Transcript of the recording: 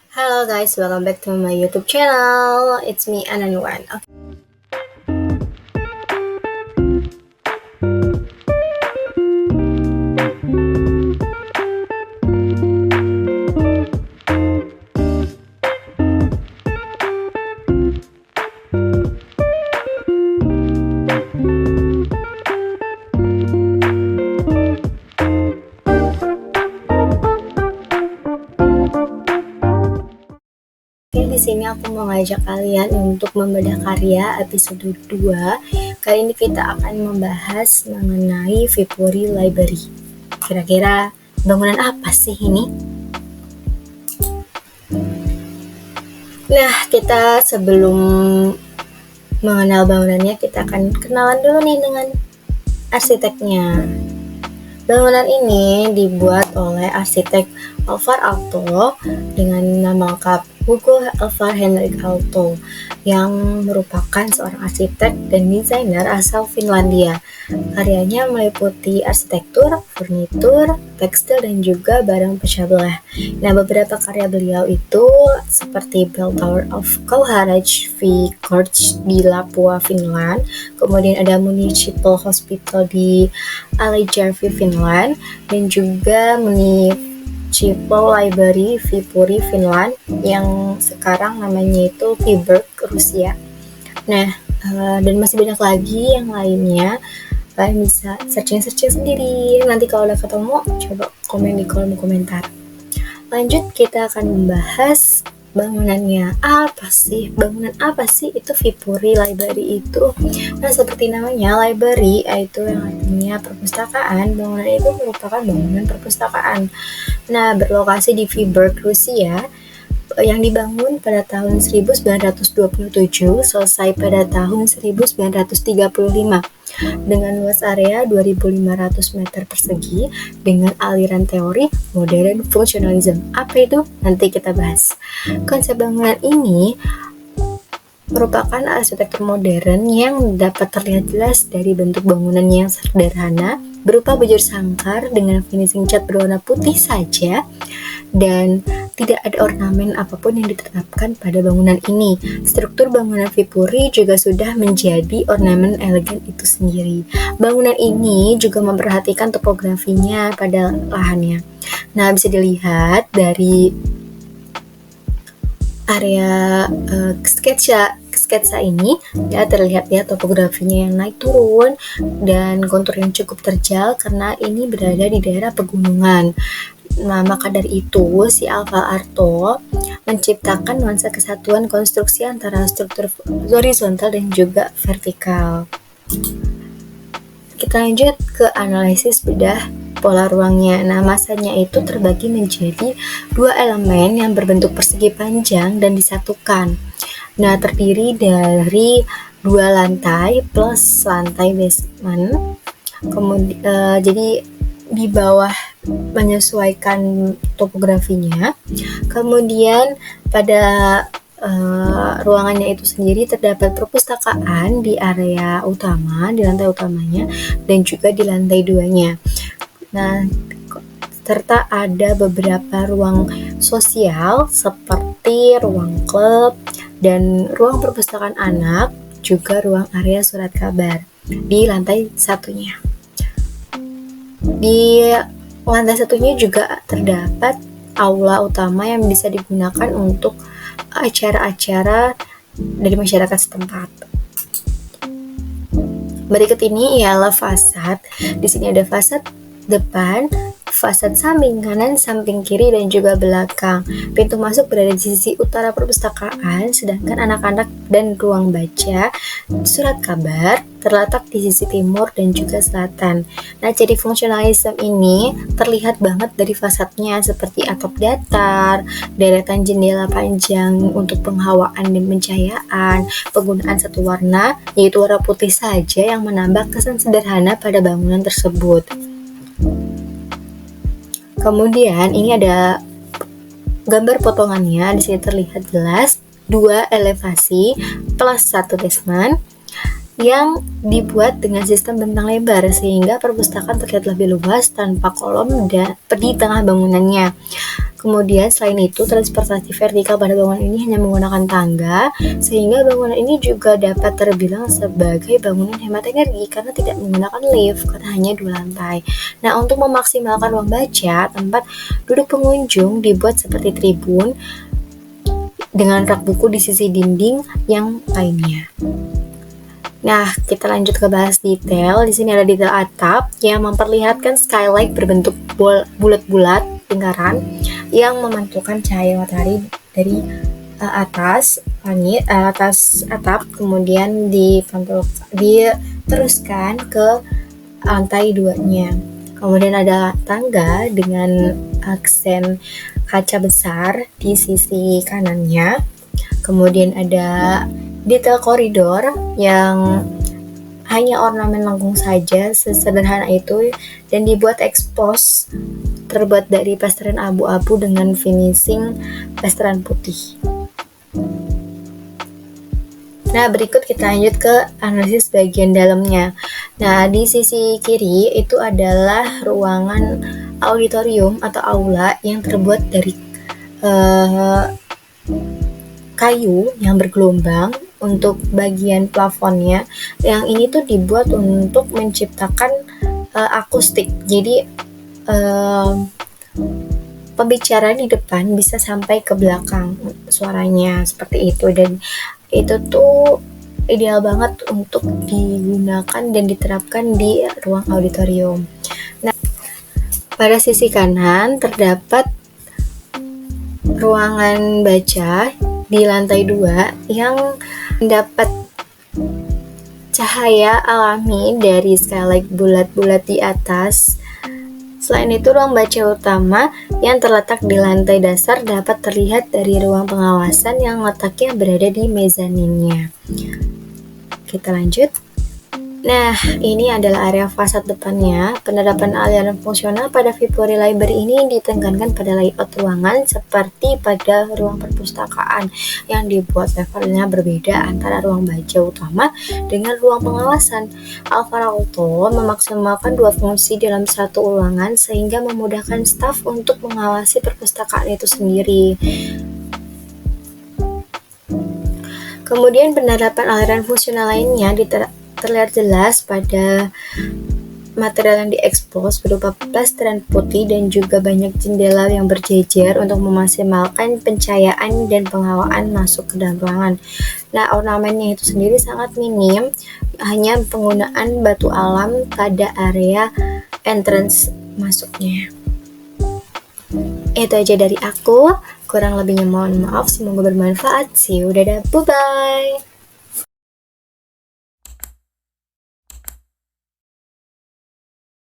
Hello guys, welcome back to my YouTube channel. It's me Ananwan. Oke, di sini aku mau ngajak kalian untuk membedah karya episode 2. Kali ini kita akan membahas mengenai Viipuri Library. Kira-kira bangunan apa sih ini? Nah, kita sebelum mengenal bangunannya, kita akan kenalan dulu nih dengan arsiteknya. Bangunan ini dibuat oleh arsitek Alvar Aalto dengan nama lengkap Hugo Alvar Henrik Aalto, yang merupakan seorang arsitek dan desainer asal Finlandia. Karyanya meliputi arsitektur, furnitur, tekstil, dan juga barang pecah belah. Nah, beberapa karya beliau itu seperti Bell Tower of Kauharaj V Church di Lapua, Finland. Kemudian ada Municipal Hospital di Alejärvi, Finland, dan juga Municipal Library Viipuri, Finland, yang sekarang namanya itu Vyborg, Rusia. Nah, dan masih banyak lagi yang lainnya. Kalian bisa searching sendiri. Nanti kalau udah ketemu, coba komen di kolom komentar. Lanjut, kita akan membahas bangunannya. Bangunan apa sih itu Viipuri Library itu? Nah, seperti namanya, library itu yang artinya perpustakaan. Bangunan itu merupakan bangunan perpustakaan. Nah, berlokasi di Vyborg, Rusia, yang dibangun pada tahun 1927, selesai pada tahun 1935, dengan luas area 2.500 meter persegi, dengan aliran teori modern functionalism. Apa itu? Nanti kita bahas. Konsep bangunan ini merupakan arsitektur modern yang dapat terlihat jelas dari bentuk bangunan yang sederhana, berupa bujur sangkar dengan finishing cat berwarna putih saja, dan tidak ada ornamen apapun yang ditetapkan pada bangunan ini. Struktur bangunan Viipuri juga sudah menjadi ornamen elegan itu sendiri. Bangunan ini juga memperhatikan topografinya pada lahannya. Nah, bisa dilihat dari area sketsa ini, ya, terlihat ya topografinya yang naik turun dan kontur yang cukup terjal karena ini berada di daerah pegunungan. Nah, maka dari itu si Alvar Aalto menciptakan nuansa kesatuan konstruksi antara struktur horizontal dan juga vertikal. Kita lanjut ke analisis bedah pola ruangnya. Nah, masanya itu terbagi menjadi dua elemen yang berbentuk persegi panjang dan disatukan. Nah, terdiri dari dua lantai plus lantai basement. Kemudian, jadi di bawah menyesuaikan topografinya. Kemudian pada ruangannya itu sendiri terdapat perpustakaan di area utama, di lantai utamanya, dan juga di lantai 2-nya. Nah, serta ada beberapa ruang sosial seperti ruang klub dan ruang perpustakaan anak, juga ruang area surat kabar di lantai satunya. Di lantai satunya juga terdapat aula utama yang bisa digunakan untuk acara-acara dari masyarakat setempat. Berikut ini ialah fasad. Di sini ada fasad depan, fasad samping kanan, samping kiri, dan juga belakang. Pintu masuk berada di sisi utara perpustakaan, sedangkan anak-anak dan ruang baca surat kabar terletak di sisi timur dan juga selatan. Nah, jadi fungsionalisme ini terlihat banget dari fasadnya, seperti atap datar, deretan jendela panjang untuk penghawaan dan pencahayaan, penggunaan satu warna, yaitu warna putih saja yang menambah kesan sederhana pada bangunan tersebut. Kemudian ini ada gambar potongannya. Di sini terlihat jelas dua elevasi plus satu basement yang dibuat dengan sistem bentang lebar sehingga perpustakaan terlihat lebih luas tanpa kolom di tengah bangunannya. Kemudian selain itu, transportasi vertikal pada bangunan ini hanya menggunakan tangga, sehingga bangunan ini juga dapat terbilang sebagai bangunan hemat energi karena tidak menggunakan lift, karena hanya 2 lantai. Nah, untuk memaksimalkan ruang baca, tempat duduk pengunjung dibuat seperti tribun dengan rak buku di sisi dinding yang lainnya. Nah, kita lanjut ke bahas detail. Di sini ada detail atap yang memperlihatkan skylight berbentuk bulat-bulat lingkaran yang memantulkan cahaya matahari dari atas langit, atas atap, kemudian diteruskan ke lantai 2-nya. Kemudian ada tangga dengan aksen kaca besar di sisi kanannya. Kemudian ada detail koridor yang hanya ornamen lengkung saja, sesederhana itu, dan dibuat ekspos, terbuat dari plesteran abu-abu dengan finishing plesteran putih. Nah, berikut kita lanjut ke analisis bagian dalamnya. Nah, di sisi kiri itu adalah ruangan auditorium atau aula yang terbuat dari kayu yang bergelombang. Untuk bagian plafonnya, yang ini tuh dibuat untuk menciptakan akustik. Jadi pembicaraan di depan bisa sampai ke belakang suaranya seperti itu, dan itu tuh ideal banget untuk digunakan dan diterapkan di ruang auditorium. Nah, pada sisi kanan terdapat ruangan baca di lantai 2 yang mendapat cahaya alami dari skylight bulat-bulat di atas. Selain itu, ruang baca utama yang terletak di lantai dasar dapat terlihat dari ruang pengawasan yang letaknya berada di mezaninnya. Kita lanjut. Nah, ini adalah area fasad depannya. Penerapan aliran fungsional pada Vipuari Library ini ditekankan pada layout ruangan seperti pada ruang perpustakaan yang dibuat levelnya berbeda antara ruang baca utama dengan ruang pengawasan. Alvaro Aalto memaksimalkan 2 fungsi dalam satu ruangan sehingga memudahkan staf untuk mengawasi perpustakaan itu sendiri. Kemudian penerapan aliran fungsional lainnya terlihat jelas pada material yang diekspos berupa plesteran putih dan juga banyak jendela yang berjejer untuk memaksimalkan pencahayaan dan penghawaan masuk ke dalam ruangan. Nah, ornamennya itu sendiri sangat minim, hanya penggunaan batu alam pada area entrance masuknya. Itu aja dari aku, kurang lebihnya mohon maaf, semoga bermanfaat. See you, dadah, bye-bye.